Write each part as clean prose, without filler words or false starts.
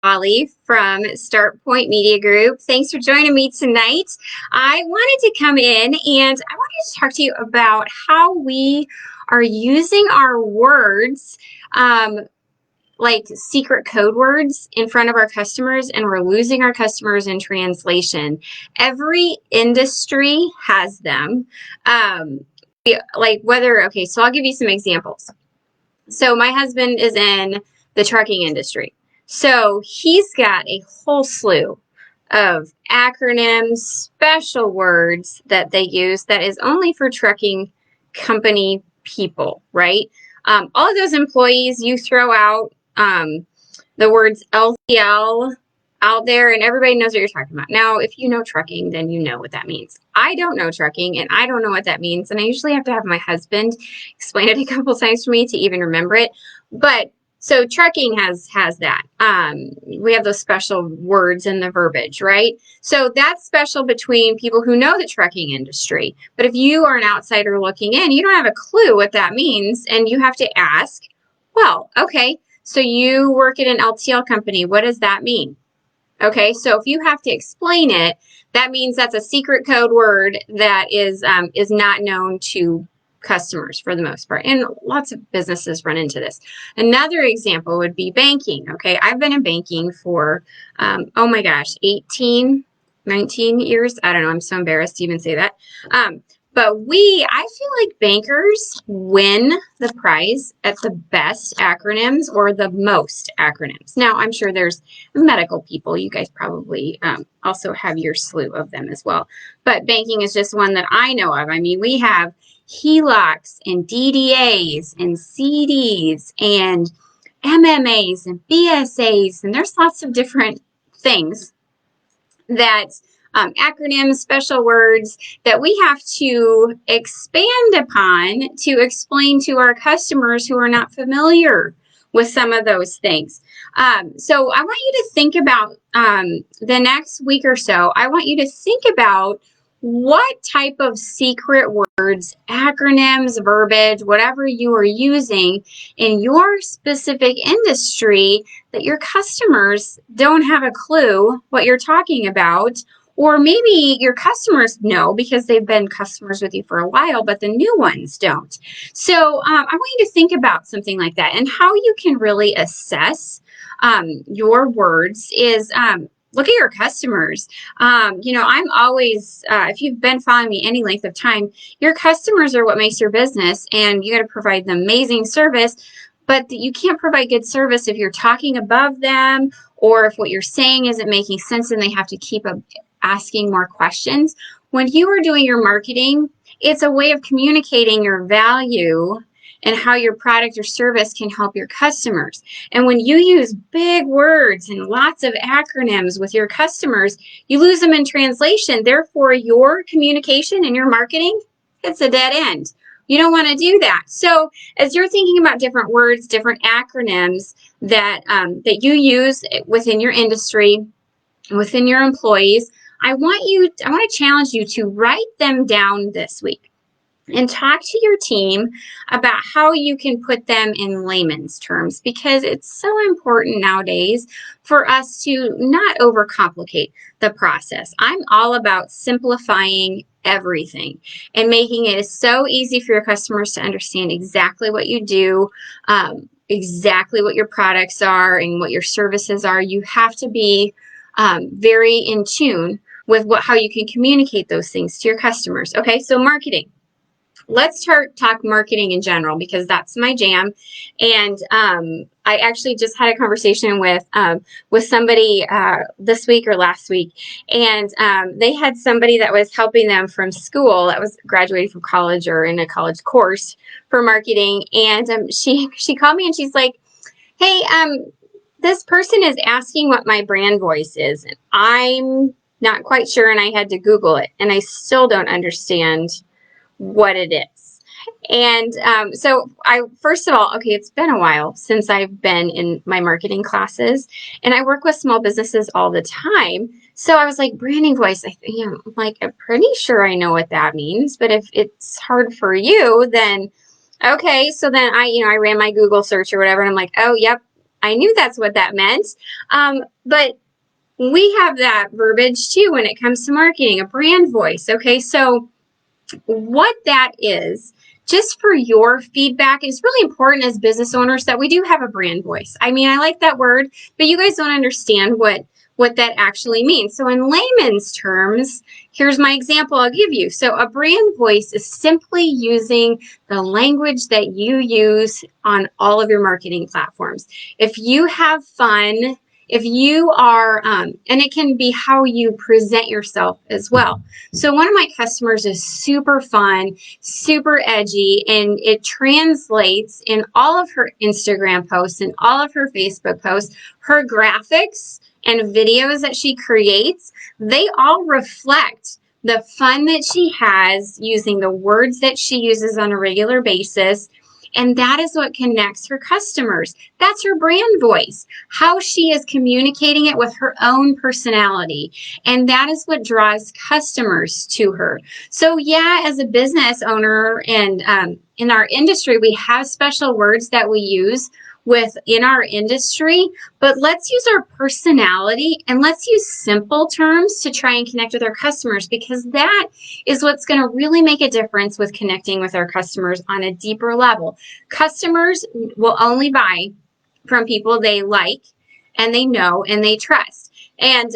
Holly from Start Point Media Group. Thanks for joining me tonight. I wanted to come in and I wanted to talk to you about how we are using our words, like secret code words, in front of our customers, and we're losing our customers in translation. Every industry has them. So I'll give you some examples. So my husband is in the trucking industry. So he's got a whole slew of acronyms, special words that they use that is only for trucking company people, right? All of those employees, you throw out the words LTL out there and everybody knows what you're talking about. Now, if you know trucking, then you know what that means. I don't know trucking and I don't know what that means. And I usually have to have my husband explain it a couple times to me to even remember it. But so trucking has that. We have those special words in the verbiage, right? So that's special between people who know the trucking industry. But if you are an outsider looking in, you don't have a clue what that means. And you have to ask, well, okay, so you work at an LTL company. What does that mean? Okay, so if you have to explain it, that means that's a secret code word that is not known to customers for the most part. And lots of businesses run into this. Another example would be banking. Okay, I've been in banking for, 18, 19 years. I don't know. I'm so embarrassed to even say that. But I feel like bankers win the prize at the best acronyms or the most acronyms. Now, I'm sure there's medical people. You guys probably also have your slew of them as well. But banking is just one that I know of. I mean, we have HELOCs and DDAs and CDs and MMAs and BSAs, and there's lots of different things that acronyms, special words that we have to expand upon to explain to our customers who are not familiar with some of those things. So I want you to think about the next week or so, I want you to think about what type of secret words, acronyms, verbiage, whatever you are using in your specific industry that your customers don't have a clue what you're talking about. Or maybe your customers know because they've been customers with you for a while, but the new ones don't. So I want you to think about something like that. And how you can really assess your words is look at your customers. I'm always, if you've been following me any length of time, your customers are what makes your business, and you got to provide them amazing service. But you can't provide good service if you're talking above them, or if what you're saying isn't making sense and they have to keep asking more questions. When you are doing your marketing, it's a way of communicating your value and how your product or service can help your customers. And when you use big words and lots of acronyms with your customers, you lose them in translation. Therefore, your communication and your marketing, it's a dead end. You don't want to do that. So as you're thinking about different words, different acronyms that you use within your industry, within your employees, I want to challenge you to write them down this week and talk to your team about how you can put them in layman's terms, because it's so important nowadays for us to not overcomplicate the process. I'm all about simplifying everything and making it so easy for your customers to understand exactly what you do, exactly what your products are and what your services are. You have to be very in tune with how you can communicate those things to your customers. Okay, so marketing. Let's talk marketing in general, because that's my jam. And I actually just had a conversation with somebody this week or last week, and they had somebody that was helping them from school that was graduating from college or in a college course for marketing. And she called me and she's like, "Hey, this person is asking what my brand voice is, and I'm not quite sure, and I had to Google it, and I still don't understand what it is." And so first of all, okay, it's been a while since I've been in my marketing classes, and I work with small businesses all the time. So I was like, branding voice, I'm pretty sure I know what that means, but if it's hard for you, then okay. So then I ran my Google search or whatever, and I'm like, oh, yep, I knew that's what that meant. But we have that verbiage too when it comes to marketing, a brand voice. Okay, so what that is, just for your feedback, is really important as business owners that we do have a brand voice. I mean, I like that word, but you guys don't understand what that actually means. So in layman's terms, here's my example I'll give you. So a brand voice is simply using the language that you use on all of your marketing platforms. If you have fun, if you are, and it can be how you present yourself as well. So one of my customers is super fun, super edgy, and it translates in all of her Instagram posts and all of her Facebook posts, her graphics and videos that she creates, they all reflect the fun that she has using the words that she uses on a regular basis. And that is what connects her customers. That's her brand voice, how she is communicating it with her own personality. And that is what draws customers to her. So yeah, as a business owner and in our industry, we have special words that we use within our industry, but let's use our personality and let's use simple terms to try and connect with our customers, because that is what's going to really make a difference with connecting with our customers on a deeper level. Customers will only buy from people they like and they know and they trust. And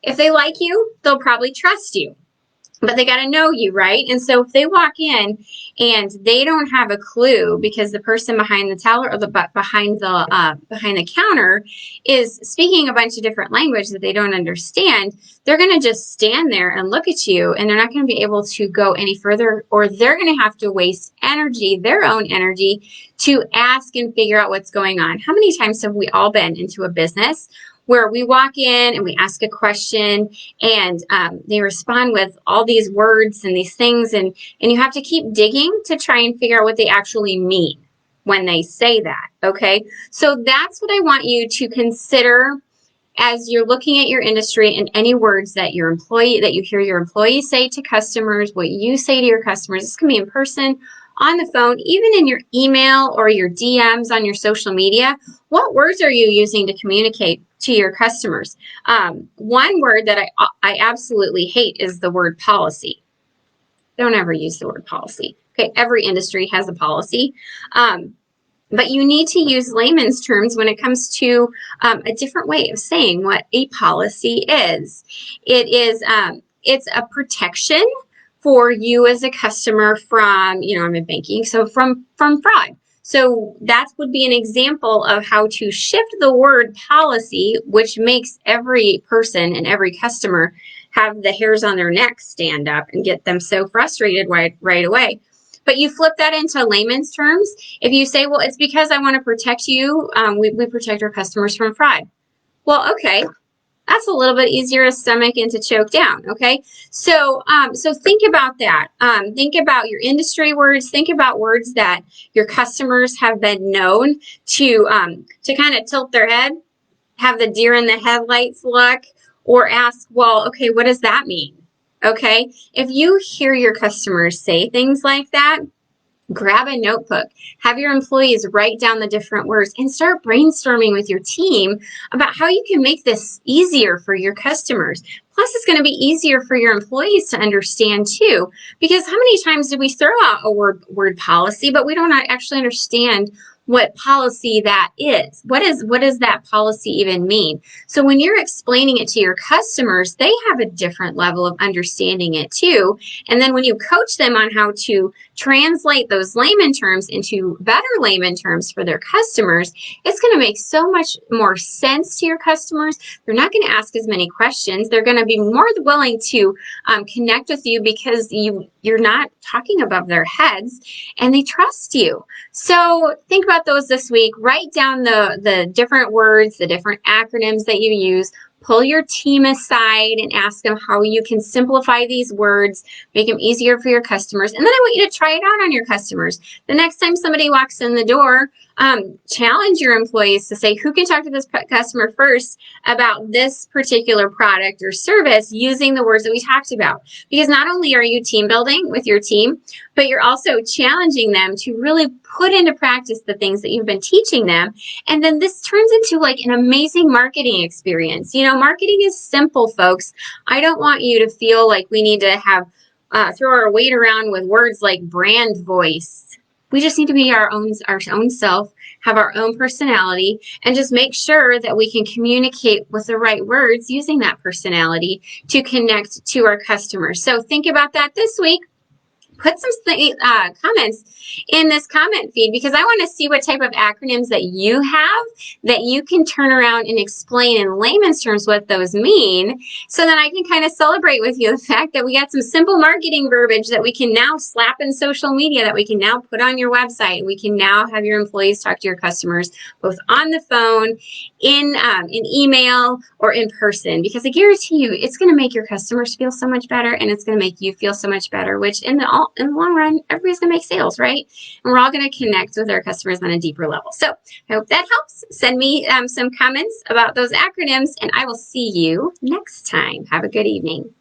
if they like you, they'll probably trust you. But they got to know you, right? And so if they walk in and they don't have a clue because the person behind the teller or behind the counter is speaking a bunch of different language that they don't understand, they're going to just stand there and look at you, and they're not going to be able to go any further, or they're going to have to waste energy, their own energy, to ask and figure out what's going on. How many times have we all been into a business where we walk in and we ask a question and they respond with all these words and these things, and you have to keep digging to try and figure out what they actually mean when they say that, okay? So that's what I want you to consider as you're looking at your industry, and any words that you hear your employees say to customers, what you say to your customers. This can be in person, on the phone, even in your email or your DMs on your social media. What words are you using to communicate to your customers? One word that I absolutely hate is the word policy. Don't ever use the word policy. Okay, every industry has a policy. But you need to use layman's terms when it comes to a different way of saying what a policy is. It's a protection for you as a customer from, I'm in banking, so from fraud. So that would be an example of how to shift the word policy, which makes every person and every customer have the hairs on their neck stand up and get them so frustrated right away. But you flip that into layman's terms. If you say, well, it's because I want to protect you, we protect our customers from fraud. Well, okay, that's a little bit easier to stomach and to choke down, okay? So think about that. Think about your industry words. Think about words that your customers have been known to kind of tilt their head, have the deer in the headlights look, or ask, well, okay, what does that mean? Okay, if you hear your customers say things like that, grab a notebook, have your employees write down the different words, and start brainstorming with your team about how you can make this easier for your customers. Plus, it's going to be easier for your employees to understand too, because how many times do we throw out a word policy, but we don't actually understand what policy that is? What does that policy even mean? So when you're explaining it to your customers, they have a different level of understanding it too. And then when you coach them on how to translate those layman terms into better layman terms for their customers, it's going to make so much more sense to your customers. They're not going to ask as many questions. They're going to be more willing to connect with you because you're not talking above their heads, and they trust you. So think about those this week. Write down the different words, the different acronyms that you use. pull your team aside and ask them how you can simplify these words, make them easier for your customers. And then I want you to try it out on your customers. The next time somebody walks in the door, challenge your employees to say, who can talk to this customer first about this particular product or service using the words that we talked about. Because not only are you team building with your team, but you're also challenging them to really put into practice the things that you've been teaching them. And then this turns into like an amazing marketing experience. You know, marketing is simple, folks. I don't want you to feel like we need to have throw our weight around with words like brand voice. We just need to be our own self, have our own personality, and just make sure that we can communicate with the right words using that personality to connect to our customers. So think about that this week. Put some comments in this comment feed, because I want to see what type of acronyms that you have that you can turn around and explain in layman's terms what those mean, so that I can kind of celebrate with you the fact that we got some simple marketing verbiage that we can now slap in social media, that we can now put on your website. We can now have your employees talk to your customers both on the phone, in email, or in person, because I guarantee you it's going to make your customers feel so much better, and it's going to make you feel so much better, which in the long run, everybody's going to make sales, right? And we're all going to connect with our customers on a deeper level. So I hope that helps. Send me some comments about those acronyms, and I will see you next time. Have a good evening.